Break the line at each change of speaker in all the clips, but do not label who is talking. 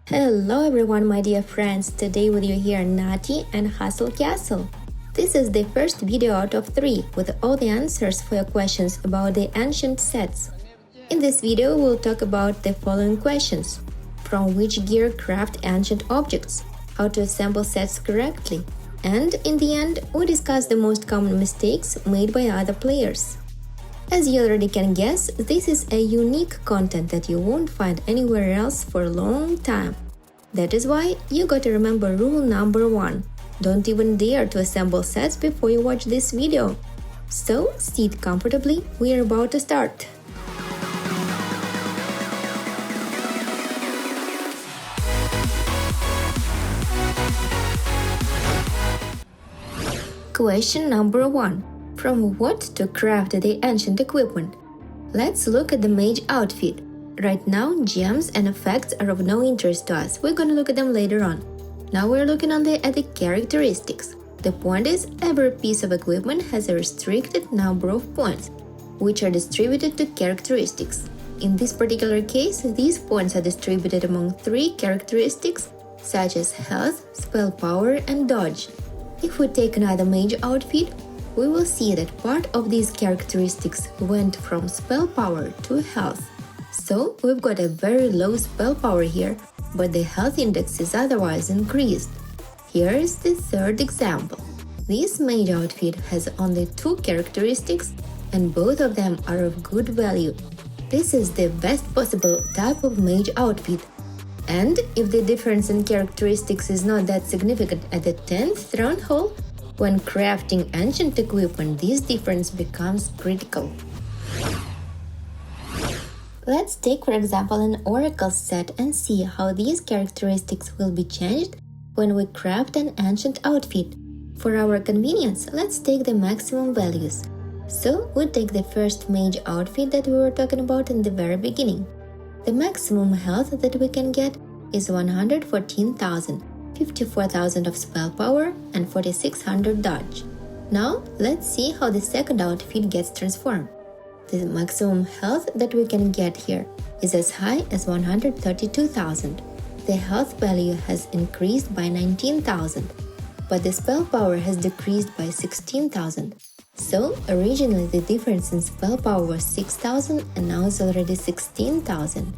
Hello everyone, my dear friends. Today with you here Natti and Hustle Castle. This is the first video out of 3 with all the answers for your questions about the ancient sets. In this video we'll talk about the following questions: from which gear craft ancient objects, how to assemble sets correctly, and in the end we discuss the most common mistakes made by other players. As you already can guess, this is a unique content that you won't find anywhere else for a long time. That is why you gotta remember rule number 1. Don't even dare to assemble sets before you watch this video. So sit comfortably, we are about to start. Question number 1. From what to craft the ancient equipment? Let's look at the mage outfit. Right now, gems and effects are of no interest to us, we're gonna look at them later on. Now we're looking only at the characteristics. The point is, every piece of equipment has a restricted number of points, which are distributed to characteristics. In this particular case, these points are distributed among 3 characteristics, such as health, spell power, and dodge. If we take another mage outfit, we will see that part of these characteristics went from spell power to health. So we've got a very low spell power here, but the health index is otherwise increased. Here is the third example. This mage outfit has only 2 characteristics, and both of them are of good value. This is the best possible type of mage outfit. And if the difference in characteristics is not that significant at the 10th throne hole, when crafting ancient equipment, this difference becomes critical. Let's take for example an oracle set and see how these characteristics will be changed when we craft an ancient outfit. For our convenience, let's take the maximum values. So we take the first mage outfit that we were talking about in the very beginning. The maximum health that we can get is 114,000. 54,000 of spell power and 4,600 dodge. Now let's see how the second outfit gets transformed. The maximum health that we can get here is as high as 132,000. The health value has increased by 19,000, but the spell power has decreased by 16,000. So originally the difference in spell power was 6,000 and now it's already 16,000.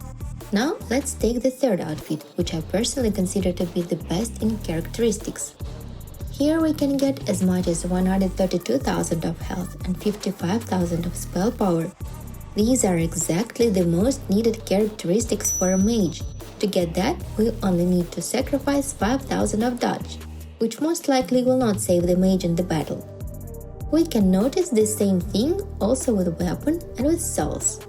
Now let's take the third outfit, which I personally consider to be the best in characteristics. Here we can get as much as 132,000 of health and 55,000 of spell power. These are exactly the most needed characteristics for a mage. To get that, we only need to sacrifice 5,000 of dodge, which most likely will not save the mage in the battle. We can notice the same thing also with weapon and with souls.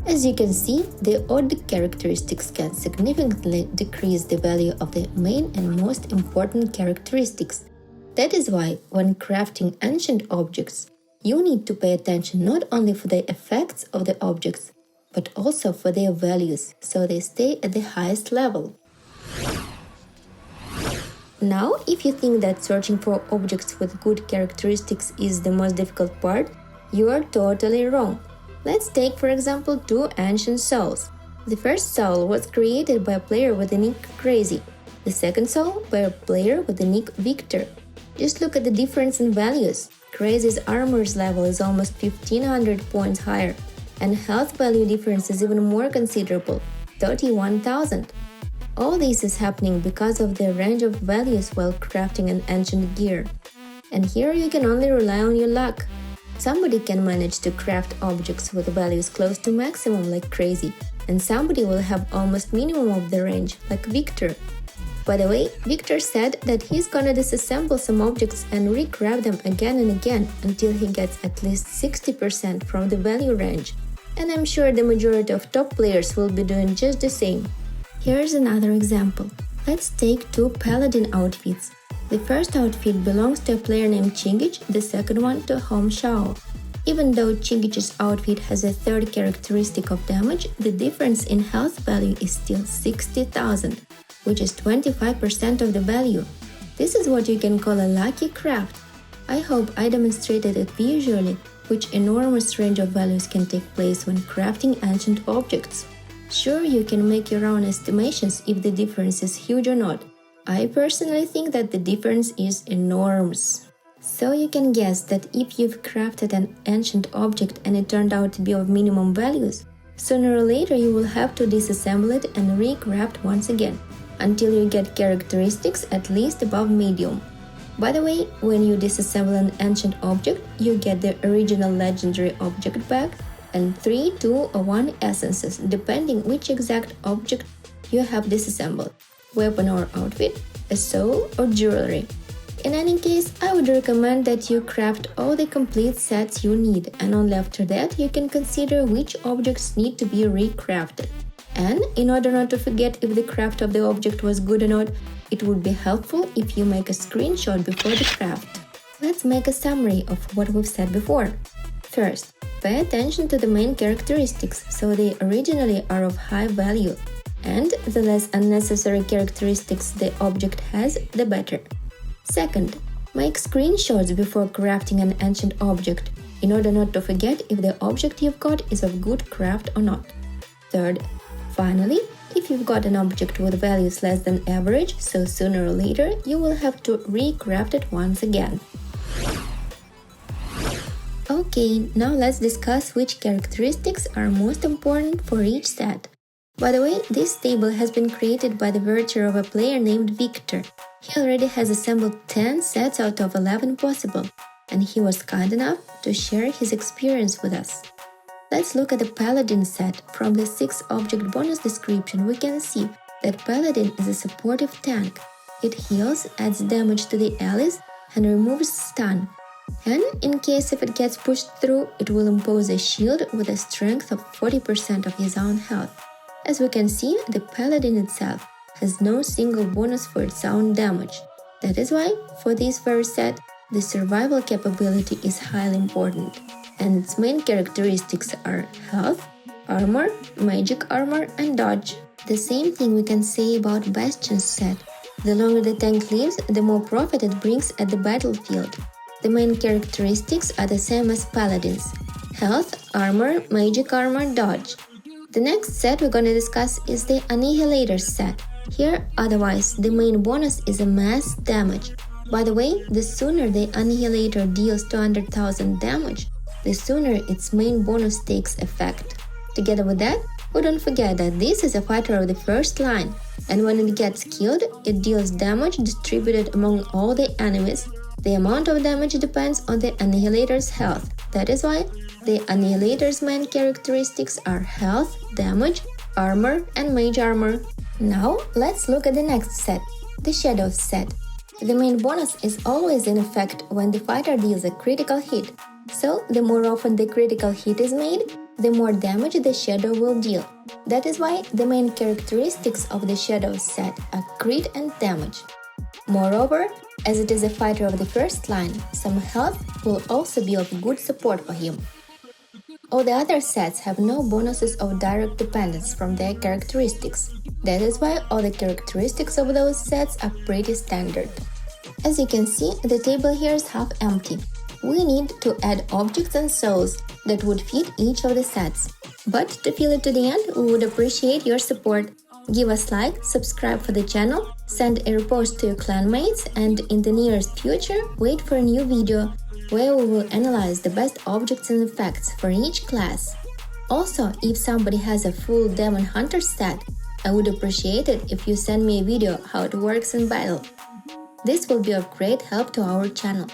As you can see, the odd characteristics can significantly decrease the value of the main and most important characteristics. That is why, when crafting ancient objects, you need to pay attention not only for the effects of the objects, but also for their values, so they stay at the highest level. Now, if you think that searching for objects with good characteristics is the most difficult part, you are totally wrong. Let's take for example 2 ancient souls. The first soul was created by a player with the nick Crazy, the second soul by a player with the nick Viktor. Just look at the difference in values. Crazy's armor's level is almost 1500 points higher, and health value difference is even more considerable, 31,000. All this is happening because of the range of values while crafting an ancient gear. And here you can only rely on your luck. Somebody can manage to craft objects with values close to maximum like Crazy, and somebody will have almost minimum of the range like Viktor. By the way, Viktor said that he's gonna disassemble some objects and recraft them again and again until he gets at least 60% from the value range. And I'm sure the majority of top players will be doing just the same. Here's another example. Let's take 2 paladin outfits. The first outfit belongs to a player named Chingich, the second one to Home Shao. Even though Chingich's outfit has a third characteristic of damage, the difference in health value is still 60,000, which is 25% of the value. This is what you can call a lucky craft. I hope I demonstrated it visually, which enormous range of values can take place when crafting ancient objects. Sure, you can make your own estimations if the difference is huge or not. I personally think that the difference is enormous. So you can guess that if you've crafted an ancient object and it turned out to be of minimum values, sooner or later you will have to disassemble it and recraft once again, until you get characteristics at least above medium. By the way, when you disassemble an ancient object, you get the original legendary object back and 3, 2 or 1 essences, depending which exact object you have disassembled, weapon or outfit, a soul or jewelry. In any case, I would recommend that you craft all the complete sets you need, and only after that you can consider which objects need to be recrafted. And in order not to forget if the craft of the object was good or not, it would be helpful if you make a screenshot before the craft. Let's make a summary of what we've said before. First, pay attention to the main characteristics, so they originally are of high value, and the less unnecessary characteristics the object has, the better. Second, make screenshots before crafting an ancient object, in order not to forget if the object you've got is of good craft or not. Third, finally, if you've got an object with values less than average, so sooner or later you will have to recraft it once again. Okay, now let's discuss which characteristics are most important for each set. By the way, this table has been created by the virtue of a player named Viktor. He already has assembled 10 sets out of 11 possible, and he was kind enough to share his experience with us. Let's look at the Paladin set. From the 6 object bonus description, we can see that Paladin is a supportive tank. It heals, adds damage to the allies, and removes stun. And in case if it gets pushed through, it will impose a shield with a strength of 40% of his own health. As we can see, the Paladin itself has no single bonus for its own damage. That is why, for this very set, the survival capability is highly important, and its main characteristics are health, armor, magic armor, and dodge. The same thing we can say about Bastion's set. The longer the tank lives, the more profit it brings at the battlefield. The main characteristics are the same as Paladin's: health, armor, magic armor, dodge. The next set we're gonna discuss is the Annihilator set. Here, otherwise, the main bonus is a mass damage. By the way, the sooner the Annihilator deals 200,000 damage, the sooner its main bonus takes effect. Together with that, we don't forget that this is a fighter of the first line, and when it gets killed, it deals damage distributed among all the enemies. The amount of damage depends on the Annihilator's health. That is why the Annihilator's main characteristics are health, damage, armor, and mage armor. Now, let's look at the next set, the Shadows set. The main bonus is always in effect when the fighter deals a critical hit. So, the more often the critical hit is made, the more damage the Shadow will deal. That is why the main characteristics of the Shadows set are crit and damage. Moreover, as it is a fighter of the first line, some health will also be of good support for him. All the other sets have no bonuses of direct dependence from their characteristics. That is why all the characteristics of those sets are pretty standard. As you can see, the table here is half empty. We need to add objects and souls that would fit each of the sets. But to fill it to the end, we would appreciate your support. Give us like, subscribe for the channel, send a repost to your clanmates, and in the nearest future, wait for a new video where we will analyze the best objects and effects for each class. Also, if somebody has a full Demon Hunter set, I would appreciate it if you send me a video how it works in battle. This will be of great help to our channel.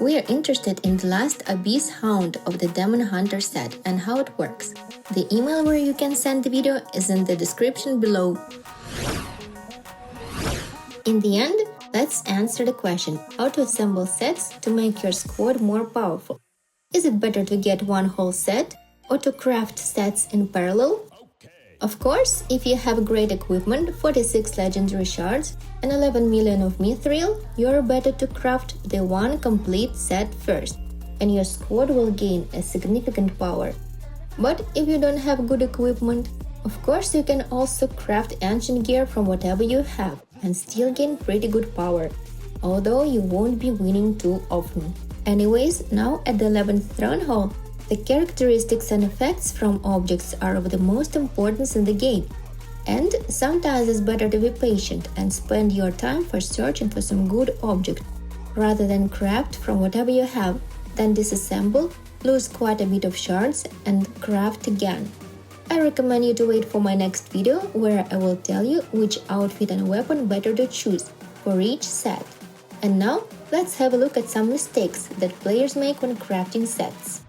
We are interested in the last Abyss Hound of the Demon Hunter set and how it works. The email where you can send the video is in the description below. In the end, let's answer the question how to assemble sets to make your squad more powerful. Is it better to get one whole set or to craft sets in parallel? Of course, if you have great equipment, 46 legendary shards and 11 million of mithril, you're better to craft the one complete set first, and your squad will gain a significant power. But if you don't have good equipment, of course you can also craft ancient gear from whatever you have and still gain pretty good power, although you won't be winning too often. Anyways, now at the 11th Throne Hall, The characteristics and effects from objects are of the most importance in the game, and sometimes it's better to be patient and spend your time for searching for some good object, rather than craft from whatever you have, then disassemble, lose quite a bit of shards, and craft again. I recommend you to wait for my next video where I will tell you which outfit and weapon better to choose for each set. And now, let's have a look at some mistakes that players make when crafting sets.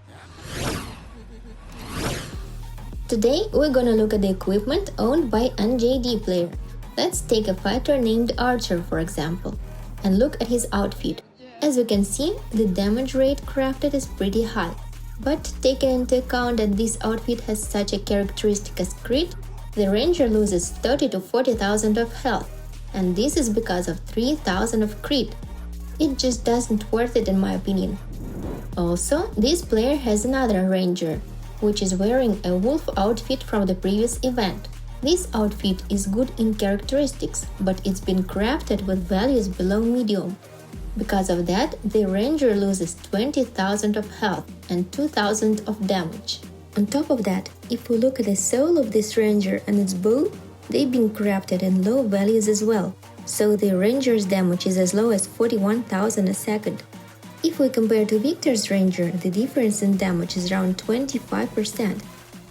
Today, we're gonna look at the equipment owned by NJD player. Let's take a fighter named Archer, for example, and look at his outfit. As you can see, the damage rate crafted is pretty high. But taking into account that this outfit has such a characteristic as crit, the ranger loses 30 to 40,000 of health, and this is because of 3,000 of crit. It just doesn't worth it in my opinion. Also, this player has another ranger, which is wearing a wolf outfit from the previous event. This outfit is good in characteristics, but it's been crafted with values below medium. Because of that, the ranger loses 20,000 of health and 2,000 of damage. On top of that, if we look at the soul of this ranger and its bow, they've been crafted in low values as well, so the ranger's damage is as low as 41,000 a second. If we compare to Viktor's ranger, the difference in damage is around 25%.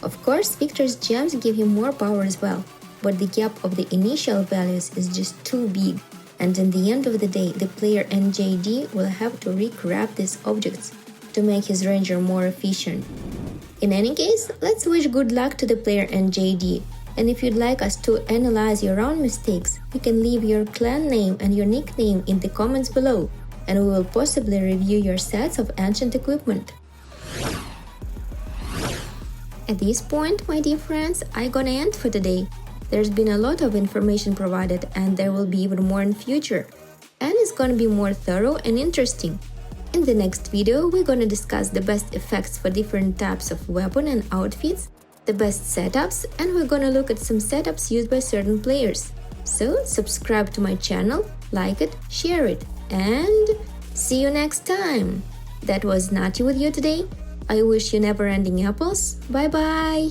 Of course, Viktor's gems give him more power as well, but the gap of the initial values is just too big, and in the end of the day, the player NJD will have to recraft these objects to make his ranger more efficient. In any case, let's wish good luck to the player NJD, and if you'd like us to analyze your own mistakes, you can leave your clan name and your nickname in the comments below, and we will possibly review your sets of ancient equipment. At this point, my dear friends, I'm gonna end for today. There's been a lot of information provided, and there will be even more in future. And it's gonna be more thorough and interesting. In the next video, we're gonna discuss the best effects for different types of weapon and outfits, the best setups, and we're gonna look at some setups used by certain players. So, subscribe to my channel, like it, share it, and see you next time! That was Natti with you today. I wish you never-ending apples. Bye-bye!